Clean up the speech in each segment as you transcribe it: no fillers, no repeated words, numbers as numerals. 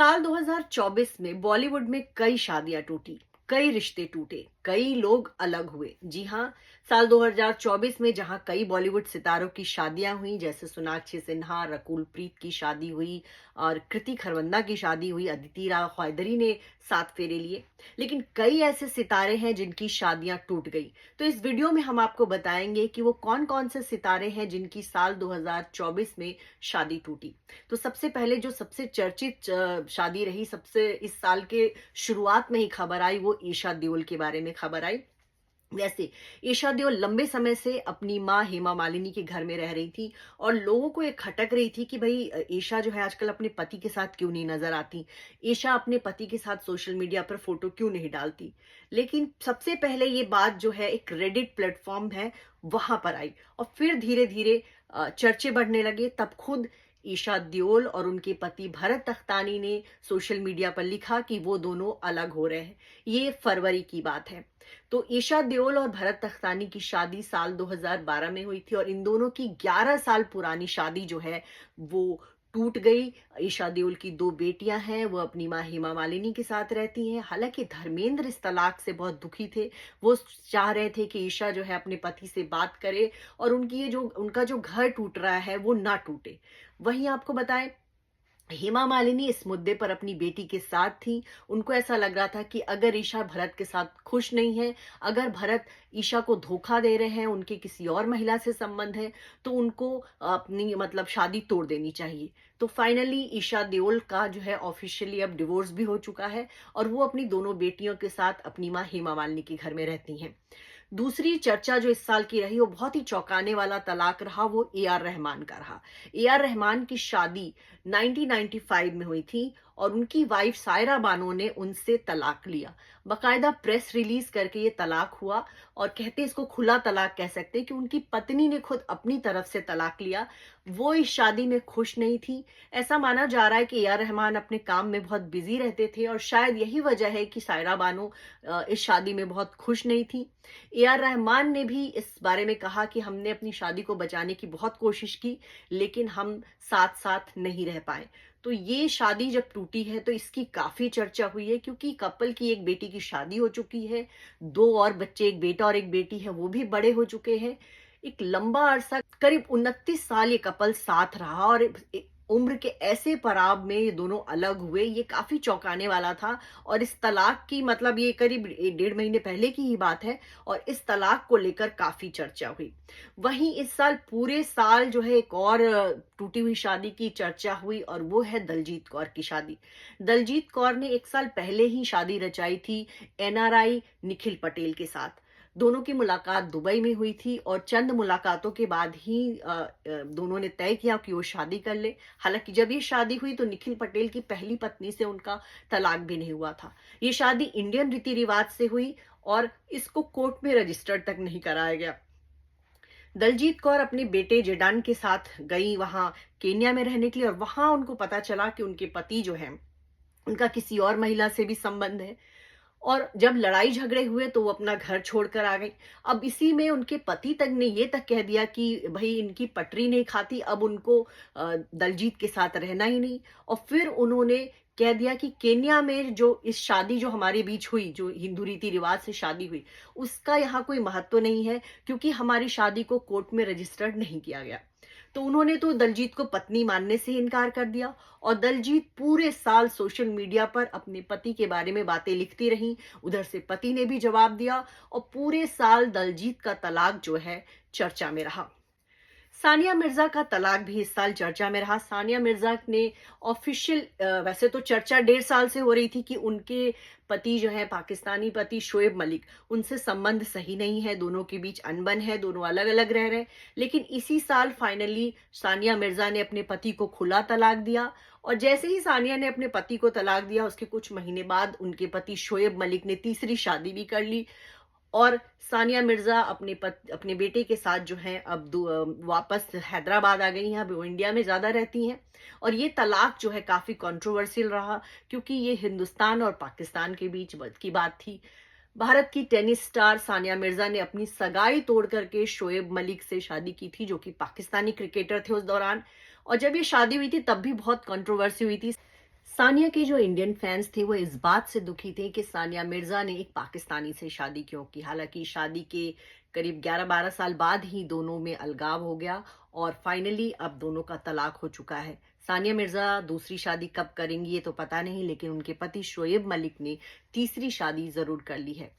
साल 2024 में बॉलीवुड में कई शादियां टूटी, कई रिश्ते टूटे, कई लोग अलग हुए। जी हाँ, साल 2024 में जहां कई बॉलीवुड सितारों की शादियां हुई, जैसे सोनाक्षी सिन्हा, रकुल प्रीत की शादी हुई और कृति खरबंदा की शादी हुई, अदिति राव हैदरी ने 7 फेरे लिए। लेकिन कई ऐसे सितारे हैं जिनकी शादियां टूट गई। तो इस वीडियो में हम आपको बताएंगे कि वो कौन कौन से सितारे हैं जिनकी साल 2024 में शादी टूटी। तो सबसे पहले जो सबसे चर्चित शादी रही, सबसे इस साल के शुरुआत में ही खबर आई, वो ईशा देओल के बारे में खबर आई। वैसे ईशा देओल लंबे समय से अपनी माँ हेमा मालिनी के घर में रह रही थी और लोगों को ये खटक रही थी कि भाई ईशा जो है आजकल अपने पति के साथ क्यों नहीं नजर आती, ईशा अपने पति के साथ सोशल मीडिया पर फोटो क्यों नहीं डालती। लेकिन सबसे पहले ये बात जो है एक रेडिट प्लेटफॉर्म है वहां पर आई और फिर धीरे धीरे चर्चे बढ़ने लगे। तब खुद ईशा देओल और उनके पति भरत तख्तानी ने सोशल मीडिया पर लिखा कि वो दोनों अलग हो रहे हैं। ये फरवरी की बात है। तो ईशा देओल और भरत तख्तानी की शादी साल 2012 में हुई थी और इन दोनों की 11 साल पुरानी शादी जो है वो टूट गई। ईशा देओल की 2 बेटियां हैं, वो अपनी मां हेमा मालिनी के साथ रहती हैं। हालांकि धर्मेंद्र इस तलाक से बहुत दुखी थे। वो चाह रहे थे कि ईशा जो है अपने पति से बात करे और उनका जो घर टूट रहा है वो ना टूटे। वहीं आपको बताएं, हेमा मालिनी इस मुद्दे पर अपनी बेटी के साथ थी। उनको ऐसा लग रहा था कि अगर ईशा भरत के साथ खुश नहीं है, अगर भरत ईशा को धोखा दे रहे हैं, उनके किसी और महिला से संबंध है, तो उनको अपनी मतलब शादी तोड़ देनी चाहिए। तो फाइनली ईशा देओल का जो है ऑफिशियली अब डिवोर्स भी हो चुका है और वो अपनी दोनों बेटियों के साथ अपनी मां हेमा मालिनी के घर में रहती हैं। दूसरी चर्चा जो इस साल की रही, वो बहुत ही चौंकाने वाला तलाक रहा, वो ए आर रहमान का रहा। ए आर रहमान की शादी 1995 में हुई थी और उनकी वाइफ सायरा बानो ने उनसे तलाक लिया। बकायदा प्रेस रिलीज करके ये तलाक हुआ और कहते इसको खुला तलाक कह सकते हैं कि उनकी पत्नी ने खुद अपनी तरफ से तलाक लिया। वो इस शादी में खुश नहीं थी। ऐसा माना जा रहा है कि ए आर रहमान अपने काम में बहुत बिजी रहते थे और शायद यही वजह है कि सायरा बानो इस शादी में बहुत खुश नहीं थी। ए आर रहमान ने भी इस बारे में कहा कि हमने अपनी शादी को बचाने की बहुत कोशिश की, लेकिन हम साथ साथ नहीं रह पाए। तो ये शादी जब टूटी है तो इसकी काफी चर्चा हुई है, क्योंकि कपल की एक बेटी की शादी हो चुकी है, 2 और बच्चे, एक बेटा और एक बेटी है, वो भी बड़े हो चुके हैं। एक लंबा अरसा, करीब 29 साल ये कपल साथ रहा और उम्र के ऐसे पड़ाव में ये दोनों अलग हुए, ये काफी चौंकाने वाला था। और इस तलाक की मतलब ये करीब 1.5 महीने पहले की ही बात है और इस तलाक को लेकर काफी चर्चा हुई। वहीं इस साल पूरे साल जो है एक और टूटी हुई शादी की चर्चा हुई और वो है दलजीत कौर की शादी। दलजीत कौर ने 1 साल पहले ही शादी रचाई थी एनआरआई निखिल पटेल के साथ। दोनों की मुलाकात दुबई में हुई थी और चंद मुलाकातों के बाद ही दोनों ने तय किया कि वो शादी कर ले। हालांकि जब ये शादी हुई तो निखिल पटेल की पहली पत्नी से उनका तलाक भी नहीं हुआ था। ये शादी इंडियन रीति रिवाज से हुई और इसको कोर्ट में रजिस्टर्ड तक नहीं कराया गया। दलजीत कौर अपने बेटे जेडान के साथ गई वहां केन्या में रहने के लिए और वहां उनको पता चला कि उनके पति जो है उनका किसी और महिला से भी संबंध है। और जब लड़ाई झगड़े हुए तो वो अपना घर छोड़कर आ गई। अब इसी में उनके पति तक ने ये तक कह दिया कि भाई इनकी पटरी नहीं खाती, अब उनको दलजीत के साथ रहना ही नहीं। और फिर उन्होंने कह दिया कि केन्या में जो इस शादी जो हमारे बीच हुई, जो हिंदू रीति रिवाज से शादी हुई, उसका यहाँ कोई महत्व नहीं है, क्योंकि हमारी शादी को कोर्ट में रजिस्टर्ड नहीं किया गया। तो उन्होंने तो दलजीत को पत्नी मानने से इनकार कर दिया और दलजीत पूरे साल सोशल मीडिया पर अपने पति के बारे में बातें लिखती रही। उधर से पति ने भी जवाब दिया और पूरे साल दलजीत का तलाक जो है चर्चा में रहा। सानिया मिर्जा का तलाक भी इस साल चर्चा में रहा। सानिया मिर्जा ने ऑफिशियल, वैसे तो चर्चा 1.5 साल से हो रही थी कि उनके पति जो है पाकिस्तानी पति शोएब मलिक, उनसे संबंध सही नहीं है, दोनों के बीच अनबन है, दोनों अलग अलग रह रहे हैं। लेकिन इसी साल फाइनली सानिया मिर्जा ने अपने पति को खुला तलाक दिया और जैसे ही सानिया ने अपने पति को तलाक दिया उसके कुछ महीने बाद उनके पति शोएब मलिक ने तीसरी शादी भी कर ली और सानिया मिर्जा अपने बेटे के साथ जो है अब वापस हैदराबाद आ गई हैं। अब वो इंडिया में ज्यादा रहती हैं और ये तलाक जो है काफी कंट्रोवर्शियल रहा, क्योंकि ये हिंदुस्तान और पाकिस्तान के बीच की बात थी। भारत की टेनिस स्टार सानिया मिर्जा ने अपनी सगाई तोड़ करके शोएब मलिक से शादी की थी, जो कि पाकिस्तानी क्रिकेटर थे उस दौरान। और जब ये शादी हुई थी तब भी बहुत कंट्रोवर्सी हुई थी। सानिया के जो इंडियन फैंस थे वो इस बात से दुखी थे कि सानिया मिर्जा ने एक पाकिस्तानी से शादी क्यों की। हालांकि शादी के करीब 11-12 साल बाद ही दोनों में अलगाव हो गया और फाइनली अब दोनों का तलाक हो चुका है। सानिया मिर्जा दूसरी शादी कब करेंगी ये तो पता नहीं, लेकिन उनके पति शोएब मलिक ने तीसरी शादी जरूर कर ली है।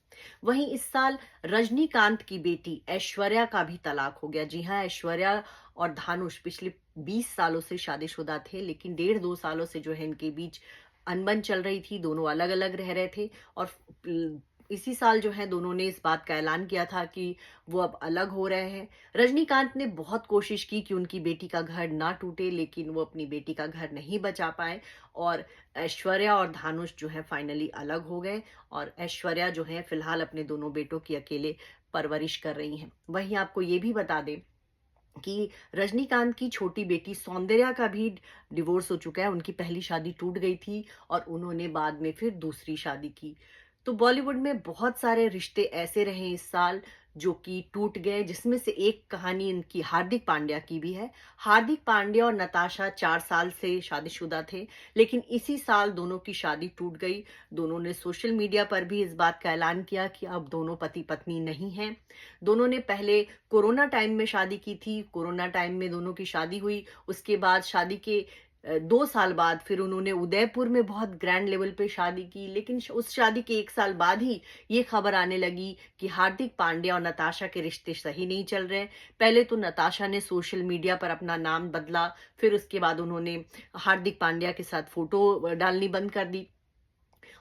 वहीं इस साल रजनीकांत की बेटी ऐश्वर्या का भी तलाक हो गया। जी हाँ, ऐश्वर्या और धानुष पिछले 20 सालों से शादीशुदा थे, लेकिन 1.5-2 सालों से जो है इनके बीच अनबन चल रही थी। दोनों अलग अलग रह रहे थे और इसी साल जो है दोनों ने इस बात का ऐलान किया था कि वो अब अलग हो रहे हैं। रजनीकांत ने बहुत कोशिश की कि उनकी बेटी का घर ना टूटे, लेकिन वो अपनी बेटी का घर नहीं बचा पाए और ऐश्वर्या और धानुष जो है फाइनली अलग हो गए और ऐश्वर्या जो है फिलहाल अपने दोनों बेटों की अकेले परवरिश कर रही हैं। वहीं आपको ये भी बता दें कि रजनीकांत की छोटी बेटी सौंदर्या का भी डिवोर्स हो चुका है। उनकी पहली शादी टूट गई थी और उन्होंने बाद में फिर दूसरी शादी की। तो बॉलीवुड में बहुत सारे रिश्ते ऐसे रहे इस साल जो कि टूट गए, जिसमें से एक कहानी इनकी हार्दिक पांड्या की भी है। हार्दिक पांड्या और नताशा 4 साल से शादीशुदा थे, लेकिन इसी साल दोनों की शादी टूट गई। दोनों ने सोशल मीडिया पर भी इस बात का ऐलान किया कि अब दोनों पति पत्नी नहीं हैं। दोनों ने पहले कोरोना टाइम में शादी की थी। कोरोना टाइम में दोनों की शादी हुई। उसके बाद शादी के 2 साल बाद फिर उन्होंने उदयपुर में बहुत ग्रैंड लेवल पे शादी की, लेकिन उस शादी के 1 साल बाद ही ये खबर आने लगी कि हार्दिक पांड्या और नताशा के रिश्ते सही नहीं चल रहे। पहले तो नताशा ने सोशल मीडिया पर अपना नाम बदला, फिर उसके बाद उन्होंने हार्दिक पांड्या के साथ फोटो डालनी बंद कर दी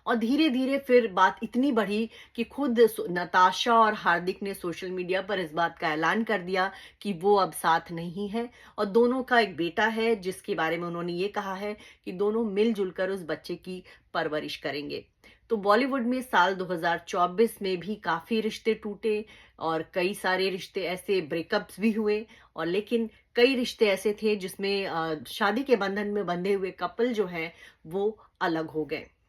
और धीरे धीरे फिर बात इतनी बढ़ी कि खुद नताशा और हार्दिक ने सोशल मीडिया पर इस बात का ऐलान कर दिया कि वो अब साथ नहीं है और दोनों का एक बेटा है, जिसके बारे में उन्होंने ये कहा है कि दोनों मिलजुल कर उस बच्चे की परवरिश करेंगे। तो बॉलीवुड में साल 2024 में भी काफी रिश्ते टूटे और कई सारे रिश्ते ऐसे ब्रेकअप्स भी हुए और लेकिन कई रिश्ते ऐसे थे जिसमें शादी के बंधन में बंधे हुए कपल जो हैं वो अलग हो गए।